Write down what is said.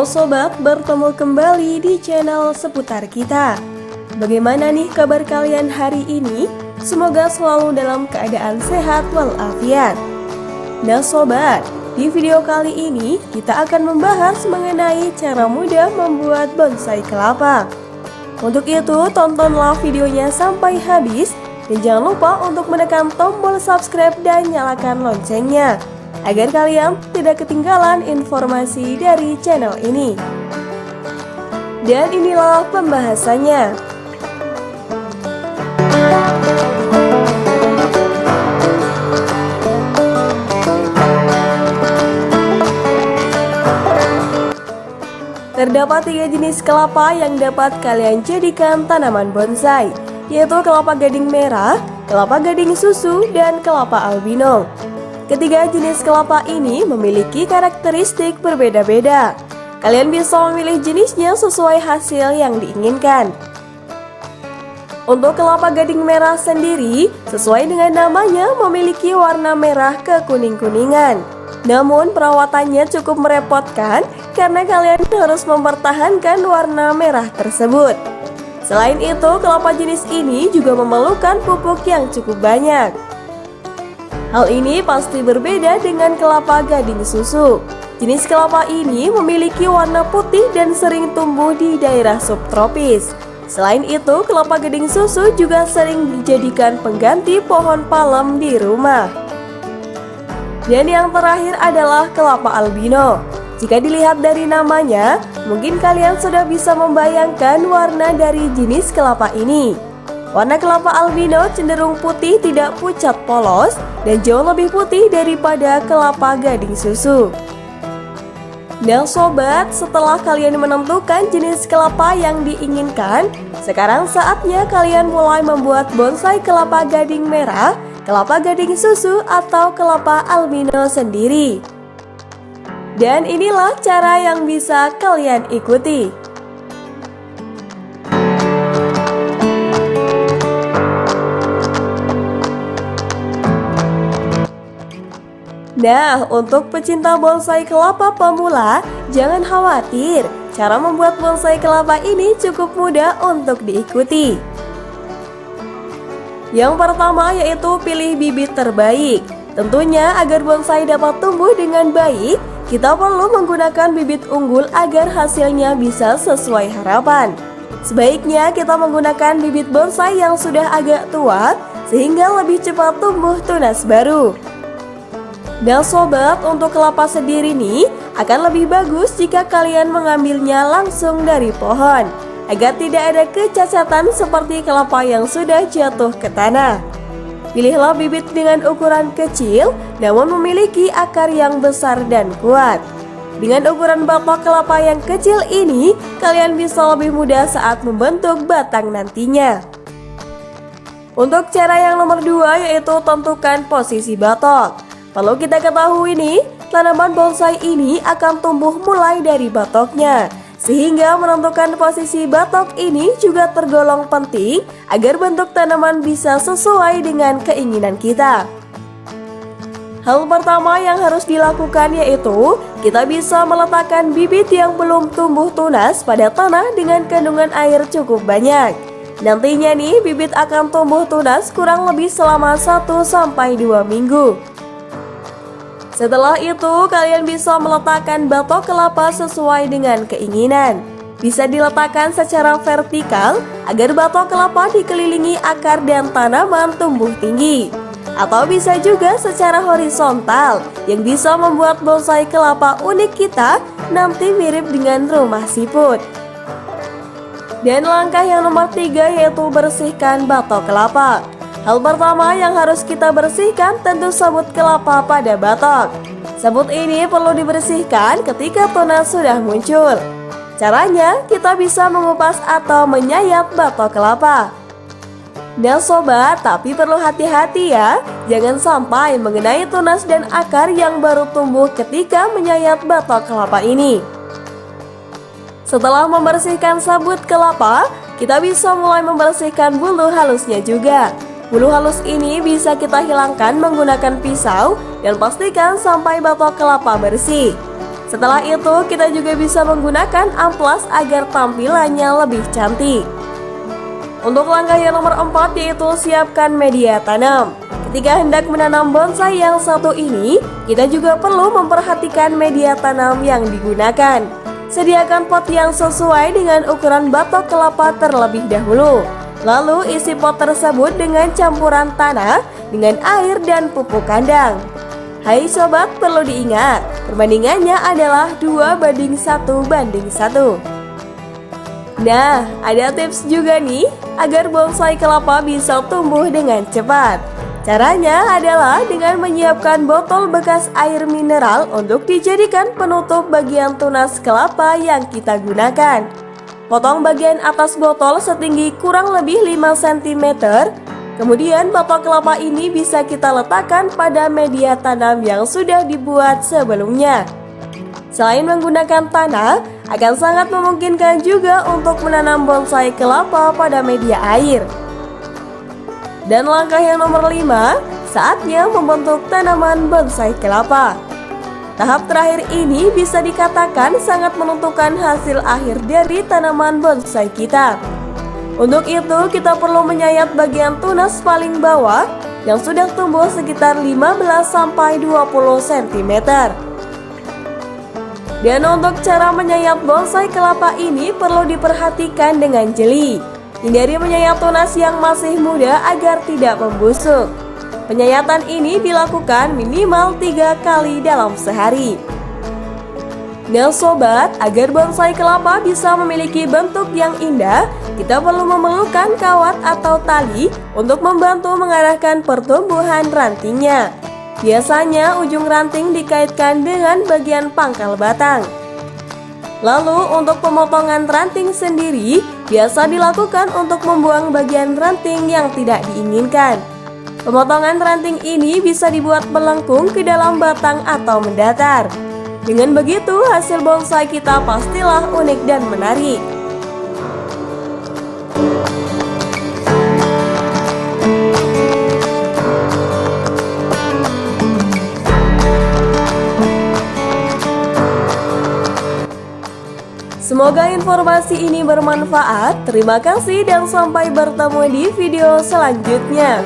Halo sobat, bertemu kembali di channel seputar kita. Bagaimana nih kabar kalian hari ini? Semoga selalu dalam keadaan sehat walafiat. Nah sobat, di video kali ini kita akan membahas mengenai cara mudah membuat bonsai kelapa. Untuk itu tontonlah videonya sampai habis dan jangan lupa untuk menekan tombol subscribe dan nyalakan loncengnya agar kalian tidak ketinggalan informasi dari channel ini. Dan inilah pembahasannya. Terdapat 3 jenis kelapa yang dapat kalian jadikan tanaman bonsai, yaitu kelapa gading merah, kelapa gading susu, dan kelapa albino. Ketiga jenis kelapa ini memiliki karakteristik berbeda-beda. Kalian bisa memilih jenisnya sesuai hasil yang diinginkan. Untuk kelapa gading merah sendiri, sesuai dengan namanya memiliki warna merah kekuning-kuningan. Namun perawatannya cukup merepotkan karena kalian harus mempertahankan warna merah tersebut. Selain itu, kelapa jenis ini juga memerlukan pupuk yang cukup banyak. Hal ini pasti berbeda dengan kelapa gading susu. Jenis kelapa ini memiliki warna putih dan sering tumbuh di daerah subtropis. Selain itu, kelapa gading susu juga sering dijadikan pengganti pohon palem di rumah. Dan yang terakhir adalah kelapa albino. Jika dilihat dari namanya, mungkin kalian sudah bisa membayangkan warna dari jenis kelapa ini. Warna kelapa albino cenderung putih tidak pucat polos dan jauh lebih putih daripada kelapa gading susu. Nah sobat, setelah kalian menentukan jenis kelapa yang diinginkan, sekarang saatnya kalian mulai membuat bonsai kelapa gading merah, kelapa gading susu, atau kelapa albino sendiri. Dan inilah cara yang bisa kalian ikuti. Nah, untuk pecinta bonsai kelapa pemula, jangan khawatir. Cara membuat bonsai kelapa ini cukup mudah untuk diikuti. Yang pertama yaitu pilih bibit terbaik. Tentunya agar bonsai dapat tumbuh dengan baik, kita perlu menggunakan bibit unggul agar hasilnya bisa sesuai harapan. Sebaiknya kita menggunakan bibit bonsai yang sudah agak tua, sehingga lebih cepat tumbuh tunas baru. Nah sobat, untuk kelapa sendiri nih akan lebih bagus jika kalian mengambilnya langsung dari pohon, agar tidak ada kecacatan seperti kelapa yang sudah jatuh ke tanah. Pilihlah bibit dengan ukuran kecil namun memiliki akar yang besar dan kuat. Dengan ukuran batok kelapa yang kecil ini, kalian bisa lebih mudah saat membentuk batang nantinya. Untuk cara yang nomor 2 yaitu tentukan posisi batok. Perlu kita ketahui nih, tanaman bonsai ini akan tumbuh mulai dari batoknya. Sehingga menentukan posisi batok ini juga tergolong penting agar bentuk tanaman bisa sesuai dengan keinginan kita. Hal pertama yang harus dilakukan yaitu kita bisa meletakkan bibit yang belum tumbuh tunas pada tanah dengan kandungan air cukup banyak. Nantinya nih bibit akan tumbuh tunas kurang lebih selama 1-2 minggu. Setelah itu, kalian bisa meletakkan batok kelapa sesuai dengan keinginan. Bisa diletakkan secara vertikal agar batok kelapa dikelilingi akar dan tanaman tumbuh tinggi. Atau bisa juga secara horizontal yang bisa membuat bonsai kelapa unik kita nanti mirip dengan rumah siput. Dan langkah yang nomor 3 yaitu bersihkan batok kelapa. Hal pertama yang harus kita bersihkan tentu sabut kelapa pada batok. Sabut ini perlu dibersihkan ketika tunas sudah muncul. Caranya, kita bisa mengupas atau menyayat batok kelapa. Nah sobat, tapi perlu hati-hati ya. Jangan sampai mengenai tunas dan akar yang baru tumbuh ketika menyayat batok kelapa ini. Setelah membersihkan sabut kelapa, kita bisa mulai membersihkan bulu halusnya juga. Bulu halus ini bisa kita hilangkan menggunakan pisau dan pastikan sampai batok kelapa bersih. Setelah itu, kita juga bisa menggunakan amplas agar tampilannya lebih cantik. Untuk langkah yang nomor 4 yaitu siapkan media tanam. Ketika hendak menanam bonsai yang satu ini, kita juga perlu memperhatikan media tanam yang digunakan. Sediakan pot yang sesuai dengan ukuran batok kelapa terlebih dahulu. Lalu isi pot tersebut dengan campuran tanah, dengan air dan pupuk kandang. Hai sobat, perlu diingat, perbandingannya adalah 2:1:1. Nah, ada tips juga nih agar bonsai kelapa bisa tumbuh dengan cepat. Caranya adalah dengan menyiapkan botol bekas air mineral untuk dijadikan penutup bagian tunas kelapa yang kita gunakan. Potong bagian atas botol setinggi kurang lebih 5 cm. Kemudian batok kelapa ini bisa kita letakkan pada media tanam yang sudah dibuat sebelumnya. Selain menggunakan tanah, akan sangat memungkinkan juga untuk menanam bonsai kelapa pada media air. Dan langkah yang nomor 5, saatnya membentuk tanaman bonsai kelapa. Tahap terakhir ini bisa dikatakan sangat menentukan hasil akhir dari tanaman bonsai kita. Untuk itu, kita perlu menyayat bagian tunas paling bawah yang sudah tumbuh sekitar 15-20 cm. Dan untuk cara menyayat bonsai kelapa ini perlu diperhatikan dengan jeli. Hindari menyayat tunas yang masih muda agar tidak membusuk. Penyayatan ini dilakukan minimal 3 kali dalam sehari. Nah sobat, agar bonsai kelapa bisa memiliki bentuk yang indah, kita perlu memerlukan kawat atau tali untuk membantu mengarahkan pertumbuhan rantingnya. Biasanya ujung ranting dikaitkan dengan bagian pangkal batang. Lalu untuk pemotongan ranting sendiri, biasa dilakukan untuk membuang bagian ranting yang tidak diinginkan. Pemotongan ranting ini bisa dibuat melengkung ke dalam batang atau mendatar. Dengan begitu, hasil bonsai kita pastilah unik dan menarik. Semoga informasi ini bermanfaat. Terima kasih dan sampai bertemu di video selanjutnya.